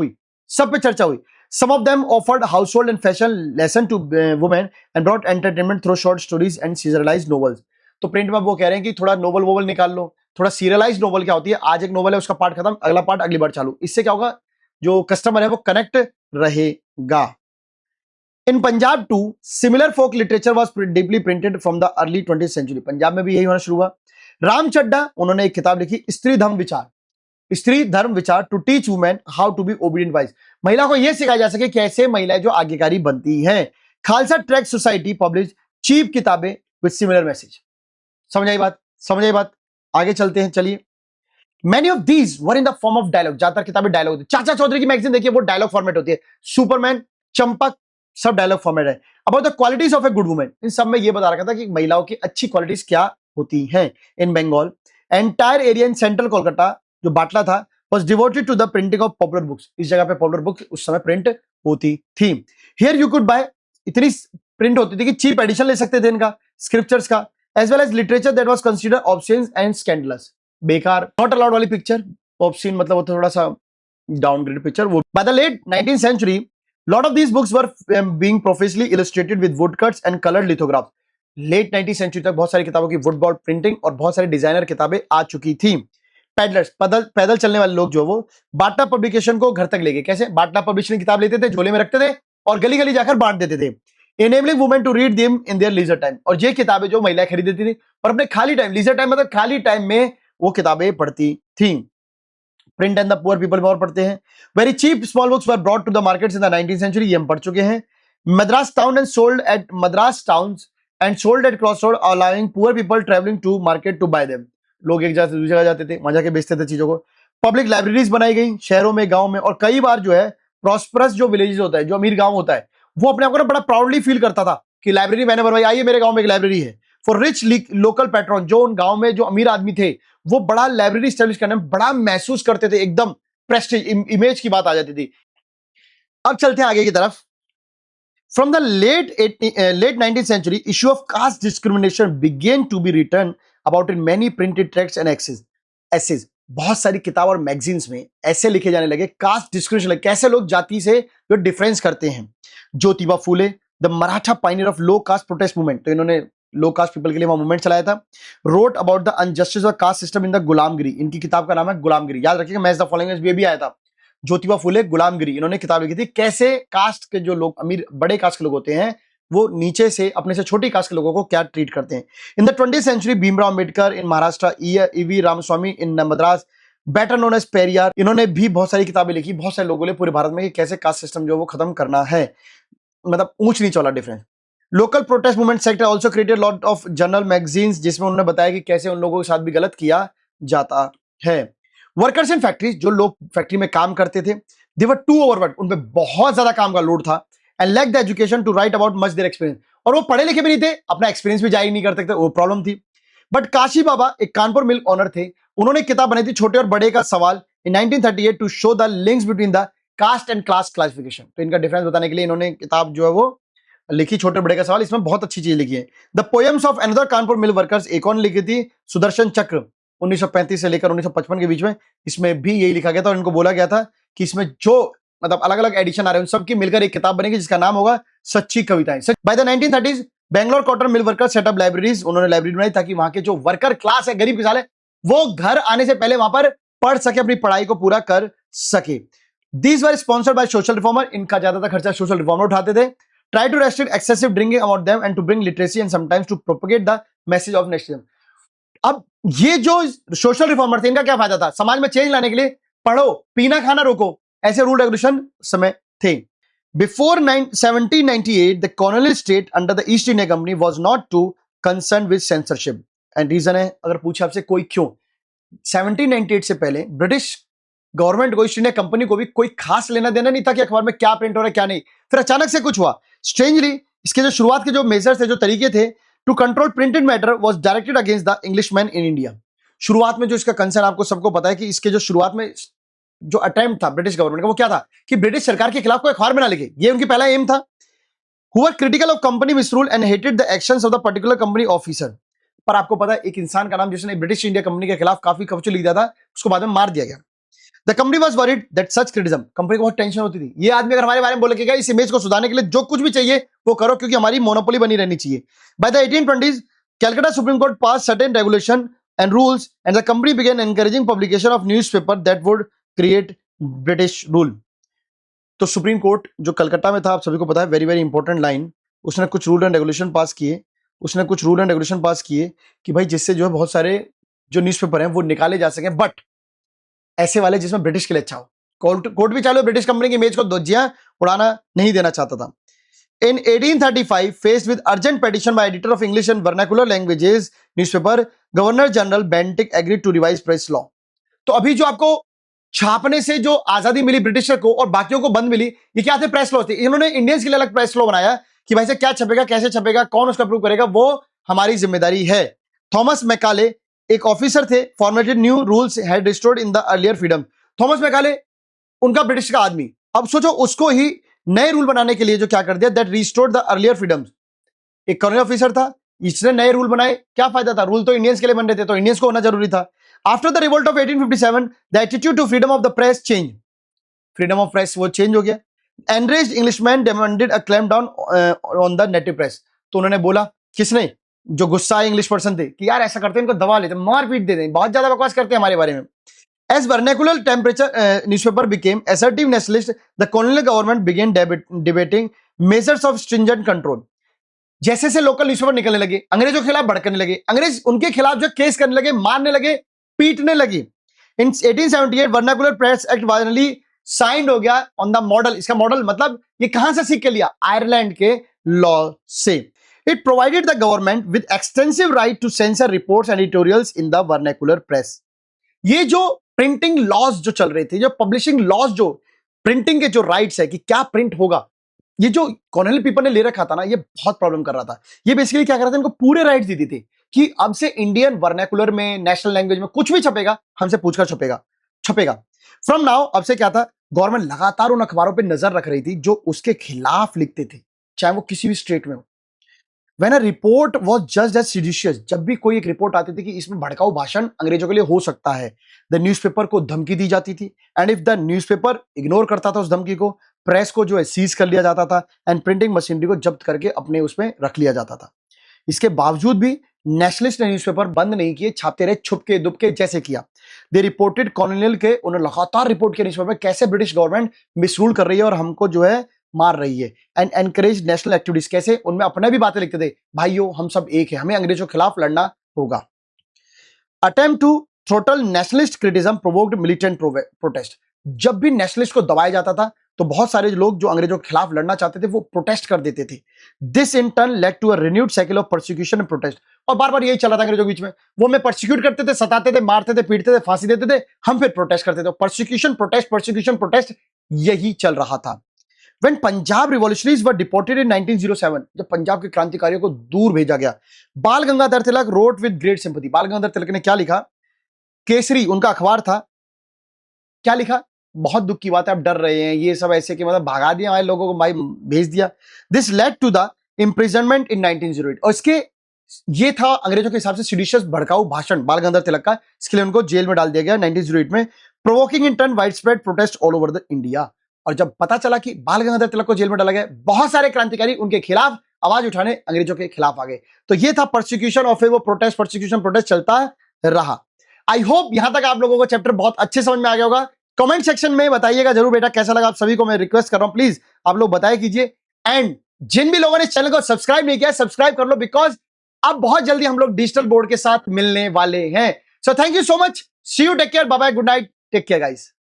A: हुई। Some of them offered household and fashion lesson to women and brought entertainment through short stories and serialized novels. तो प्रिंट में वो कह रहे हैं कि थोड़ा नोवेल वोवल निकाल लो, थोड़ा सीरियलाइज नोवेल क्या होती है, आज एक नोवेल है उसका पार्ट खत्म, अगला पार्ट अगली बार चालू, इससे क्या होगा, जो कस्टमर है वो कनेक्ट रहेगा. In Punjab too similar folk literature was deeply printed from the early 20th century. Punjab में भी यही होना शुरू हुआ. राम चड्डा उन्होंने एक किताब लिखी, Stri Dharma Vichar to teach women how to be obedient wives. महिला को यह सिखाया जा सके कैसे महिलाएं जो आज्ञाकारी बनती हैं. Khalsa tract society publish cheap किताबें विद सिमिलर मैसेज. समझ आई बात. आगे चलते हैं. चलिए, many of these were in the form of dialogue. ज्यादातर किताबें डायलॉग होती है. चाचा चौधरी की मैगजीन देखिए, वो डायलॉग फॉर्मेट होती है. सुपरमैन, चंपक, सब डायलॉग फॉर्मेट है. About the qualities of a good women, इन सब में यह बता रखा था कि महिलाओं की अच्छी क्वालिटीज क्या होती हैं. In Bengal entire area in central Kolkata, जो बाटला था, was devoted to the printing of popular books. इस जगह पे पॉपुलर बुक उस समय प्रिंट होती थी. Here you could buy, इतनी प्रिंट होती थी कि चीप एडिशन ले सकते थे इनका, स्क्रिप्चर्स का, as well as literature that was considered obscene and scandalous. बेकार, not allowed वाली पिक्चर, obscene मतलब वो थोड़ा सा डाउनग्रेड पिक्चर. वो by the late 19th century, lot of these books were being profusely illustrated with woodcuts and colored lithographs. Late 19th century तक बहुत सारी किताबों की वुडबॉर्ड प्रिंटिंग और बहुत सारी डिजाइनर किताबें आ चुकी थी. पैडलर्स, पैदल चलने वाले लोग जो वो बाटला पब्लिकेशन को घर तक ले गए. कैसे? बाटला पब्लिकेशन किताब लेते थे, झोले में रखते थे और गली गली जाकर बांट देते थे. Enabling women to read them in their leisure time. और ये किताबें जो महिलाएं खरीद देती थी और अपने खाली टाइम, लीजर टाइम मतलब खाली टाइम में वो किताबें पढ़ती थी. Print and the poor people में और पढ़ते हैं. Very cheap small books were brought to the markets in the 19th century. ये हम पढ़ चुके हैं. Madras town and sold at Madras towns and sold at cross road, allowing poor people travelling to market to buy them. लोग एक जगह से दूसरी जगह जाते थे, वहां जाके बेचते थे चीजों को. पब्लिक लाइब्रेरीज बनाई गई शहरों में, गांव में. और कई बार जो है प्रॉस्परस जो विलेजेस होता है, जो अमीर गांव होता है, वो अपने आप को ना बड़ा प्राउडली फील करता था कि लाइब्रेरी मैंने बनवाई, आइए मेरे गांव में एक लाइब्रेरी है. फॉर रिच लोकल पैट्रन, जो उन गांव में जो अमीर आदमी थे वो बड़ा लाइब्रेरी स्टैब्लिश करने में बड़ा महसूस करते थे, एकदम प्रेस्टीज इमेज की बात आ जाती थी. अब चलते हैं आगे की तरफ. From the late 19th century, issue of caste discrimination began to be written about in many printed tracts and essays. बहुत सारी किताब और मैगजीन्स में ऐसे लिखे जाने लगे कास्ट डिस्क्रिमिनेशन, कैसे लोग जाति से जो डिफरेंस करते हैं. Jyotiba Phule, the Maratha pioneer of low caste protest movement, तो इन्होंने लो कास्ट पीपल के लिए मूवमेंट चलाया था. Wrote about the injustice of caste system in the गुलामगिरी. इनकी किताब का नाम है गुलामगिरी. याद रखिएगा, मैच द फॉलोइंग भी आया था. ज्योतिबा फूले, गुलामगिरी. इन्होंने किताब लिखी थी कैसे कास्ट के जो लोग अमीर बड़े कास्ट के लोग होते हैं वो नीचे से अपने से छोटी कास्ट के लोगों को क्या ट्रीट करते हैं. In the 20th century, Bhimrao Ambedkar in Maharashtra, EV Ramaswamy in Madras, better known as Periyar, इन्होंने भी बहुत सारी किताबें लिखी बहुत सारे लोगों ने पूरे भारत में कि कैसे कास्ट सिस्टम जो वो खत्म करना है, मतलब ऊंच नीच वाला difference. Local protest movement sector also created lot of journal magazines, जिसमें उन्होंने बताया कि कैसे उन लोगों के साथ भी गलत किया जाता है. वर्कर्स इन फैक्ट्रीज, जो लोग फैक्ट्री में काम करते थे, दे वर टू ओवरवर्क, उन पे बहुत ज्यादा काम का लोड था. And lack the education to write about much their experience, और वो पढ़े लिखे भी नहीं थे, अपना एक्सपीरियंस भी जारी नहीं कर सकते, वो प्रॉब्लम थी. बट काशी बाबा एक कानपुर मिल ऑनर थे, उन्होंने किताब बनाई थी छोटे और बड़े का सवाल in 1938 to show the links between the caste and class classification. तो इनका डिफरेंस बताने के लिए इन्होंने किताब जो है वो लिखी, छोटे बड़े का सवाल. इसमें बहुत अच्छी चीज लिखी है. The poems of another Kanpur mill workers, एक और लिखी थी सुदर्शन चक्र 1935 से लेकर 1955 के बीच में. इसमें भी यही लिखा गया था और इनको बोला गया था कि इसमें जो मतलब अलग अलग एडिशन आ रहे हैं उन सबकी मिलकर एक किताब बनेगी जिसका नाम होगा सच्ची कविताएं. By the 1930s, Bangalore cotton mill worker setup libraries, उन्होंने लाइब्रेरी बनाई ताकि वहां के जो वर्कर क्लास है, गरीब किसान है, वो घर आने से पहले वहां पर पढ़ सके, अपनी पढ़ाई को पूरा कर सके. These were sponsored by social reformer, इनका ज्यादातर खर्चा सोशल रिफॉर्मर उठाते थे. Try to restrict excessive drinking about them and to bring literacy and sometimes to propagate the message of nationalism. अब ये जो सोशल रिफॉर्मर थे, इनका क्या फायदा था? समाज में चेंज लाने के लिए पढ़ो, पीना खाना रोको, ऐसे रूल रेगुलेशन समय थे. Before 1798, the colonial state under the East India Company was not too concerned with censorship. And reason है, अगर पूछे आपसे कोई क्यों, 1798 से पहले ब्रिटिश गवर्नमेंट को, ईस्ट इंडिया कंपनी को भी कोई खास लेना देना नहीं था कि अखबार में क्या प्रिंट हो रहा है क्या नहीं. फिर अचानक से कुछ हुआ. स्ट्रेंजली इसके जो शुरुआत के जो मेजर्स थे, जो तरीके थे, to control printed matter was directed against the Englishman in India. शुरुआत में जो इसका कंसर्न आपको सबको पता है कि इसके जो शुरुआत में जो अटेम्प्ट था ब्रिटिश गवर्नमेंट का, वो क्या था कि ब्रिटिश सरकार के खिलाफ कोई अखबार बना लिखे. ये उनकी पहला एम था. Who were critical of company मिसरूल and hated the actions of the particular company officer. पर आपको पता है एक इंसान का नाम जिसने ब्रिटिश इंडिया कंपनी के खिलाफ काफी कवच लिख दिया था, उसको बाद में मार दिया गया. The company was worried that such criticism, company को बहुत टेंशन होती थी, ये आदमी अगर हमारे बारे में बोलेगा इस इमेज को सुधारने के लिए जो कुछ भी चाहिए वो करो, क्योंकि हमारी मोनोपोली बनी रहनी चाहिए। By the 1820s Calcutta supreme court pass certain regulation and rules, and the company began encouraging publication of newspaper that would create British rule। तो सुप्रीम कोर्ट जो कलकत्ता में था, आप सभी को पता है, वेरी वेरी इंपॉर्टेंट लाइन, उसने कुछ रूल एंड रेगुलेशन पास किए कि भाई जिससे जो है बहुत सारे जो न्यूज़पेपर हैं वो निकाले जा सके, बट ऐसे वाले जिसमें ब्रिटिश के लिए अच्छा हो। कोर्ट भी चालू ब्रिटिश कंपनी की इमेज को धज्जियां उड़ाना नहीं देना चाहता था। In 1835, faced with urgent petition by editor of English and vernacular languages newspaper, Governor General Bentinck agreed to revise press law। तो अभी जो आपको छापने से जो आजादी मिली ब्रिटिशर को और बाकियों को बंद मिली, ये क्या थे? प्रेस लॉ थे। इन्होंने इंडियंस के लिए अलग प्रेस लॉ बनाया कि भाई से क्या छपेगा, कैसे छपेगा, कौन उसका अप्रूव करेगा, वो हमारी जिम्मेदारी है। थॉमस मैकाले एक ऑफिसर थे, formatted new rules had restored in the earlier freedom. Thomas Macaulay उनका ब्रिटिश का आदमी, अब सोचो उसको ही नए रूल बनाने के लिए जो क्या कर दिया, that restored the earlier freedoms. एक कर्नल ऑफिसर था, इसने नए रूल बनाए, क्या फायदा था? रूल तो इंडियंस के लिए बन रहे थे, तो इंडियंस को होना जरूरी था। After the revolt of 1857 the attitude to freedom of the press change, freedom of press वो चेंज हो गया। Enraged Englishman demanded a clamp down on the native press. तो उन्होंने बोला, किसने? जो गुस्सा इंग्लिश पर्सन थे कि यार ऐसा करते हैं, इनको दबा लेते, मार पीट देते हैं, बहुत ज्यादा बकवास करते हैं हमारे बारे में। As vernacular newspaper became assertive nationalist, the colonial government began debating measures of stringent control। जैसे से लोकल न्यूज़पेपर निकलने लगे, अंग्रेजों के खिलाफ भड़कने लगे, अंग्रेज उनके खिलाफ जो केस करने लगे, मारने लगे, पीटने लगे। In 1878 vernacular press act finally signed हो गया ऑन द मॉडल। इसका मॉडल मतलब ये कहां से सीख के लिया? आयरलैंड के लॉ से। It provided the government with extensive right to censor reports and editorials in the vernacular press। ये जो प्रिंटिंग लॉज जो चल रहे थे, जो पब्लिशिंग लॉज, जो प्रिंटिंग के जो राइट्स है कि क्या प्रिंट होगा, ये जो कॉलोनियल पीपल ने ले रखा था ना, ये बहुत प्रॉब्लम कर रहा था। ये बेसिकली क्या कर रहा था, इनको पूरे राइट्स दे दी थी कि अब से इंडियन वर्नाकुलर में, नेशनल लैंग्वेज में कुछ भी छपेगा, हमसे पूछकर छपेगा। फ्रॉम नाउ, अब से क्या था, गवर्नमेंट लगातार उन अखबारों पर नजर रख रही थी जो उसके खिलाफ लिखते थे, चाहे वो किसी भी स्टेट में हो। When a report was judged as seditious, जब भी कोई एक रिपोर्ट आती थी कि इसमें भड़काऊ भाषण अंग्रेजों के लिए हो सकता है, द न्यूज़पेपर को धमकी दी जाती थी। And if the newspaper ignore करता था उस धमकी को, प्रेस को जो है सीज कर लिया जाता था एंड प्रिंटिंग मशीनरी को जब्त करके अपने उसमें रख लिया जाता था। इसके बावजूद भी नेशनलिस्ट ने न्यूज़पेपर बंद नहीं किए, छापते रहे, छुपके दुबके जैसे किया। दे रिपोर्टेड कॉलोनियल के, उन्होंने लगातार रिपोर्ट किया न्यूज़पेपर कैसे ब्रिटिश गवर्नमेंट मिसरूल कर रही है और हमको जो है मार रही है। एंड एनकरेज नेशनल एक्टिविटीज, कैसे उनमें अपने भी बातें लिखते थे, भाइयों हम सब एक है, हमें अंग्रेजों के खिलाफ लड़ना होगा। Attempt to throttle nationalist criticism provoked militant protest. जब भी नेशनलिस्ट को दबाया जाता था तो बहुत सारे लोग जो अंग्रेजों के खिलाफ लड़ना चाहते थे वो प्रोटेस्ट कर देते थे। This in turn led to a renewed cycle of persecution and protest. और बार बार यही चल रहा था अंग्रेजों के बीच में, वो हमें परसिक्यूट करते थे, सताते थे, मारते थे, पीटते थे, फांसी देते थे, हम फिर प्रोटेस्ट करते थे। परसिक्यूशन प्रोटेस्ट यही चल रहा था। When Punjab revolutionaries were deported in 1907, जब पंजाब के क्रांतिकारियों को दूर भेजा गया, बाल Gangadhar Tilak wrote with great sympathy। बाल गंगाधर तिलक ने क्या लिखा? केसरी उनका अखबार था, क्या लिखा? बहुत दुख की बात है, आप डर रहे हैं, ये सब ऐसे कि मतलब भगा दिया हमारे लोगों को, भाई भेज दिया। This led to the imprisonment in 1908। और इसके ये था अंग्रेजों के हिसाब से सिडिशियस भड़काऊ भाषण बाल गंगाधर तिलक का, इसके लिए उनको जेल में डाल दिया गया 1908 में, provoking in turn wide spread protest all over the India. और जब पता चला कि बाल गंगाधर तिलक को जेल में डाला गया, बहुत सारे क्रांतिकारी उनके खिलाफ आवाज उठाने अंग्रेजों के खिलाफ आ गए। तो ये था परसिक्यूशन और फिर वो प्रोटेस्ट, परसिक्यूशन प्रोटेस्ट चलता रहा। आई होप यहां तक आप लोगों को चैप्टर बहुत अच्छे समझ में आ गया होगा। कमेंट सेक्शन में बताइएगा जरूर बेटा कैसा लगा। आप सभी को मैं रिक्वेस्ट कर रहा हूं, प्लीज आप लोग बताया कीजिए। एंड जिन भी लोगों ने चैनल को सब्सक्राइब नहीं किया, सब्सक्राइब कर लो, बिकॉज अब बहुत जल्दी हम लोग डिजिटल बोर्ड के साथ मिलने वाले हैं। So thank you so much, see you, take care, bye bye, good night, take care guys.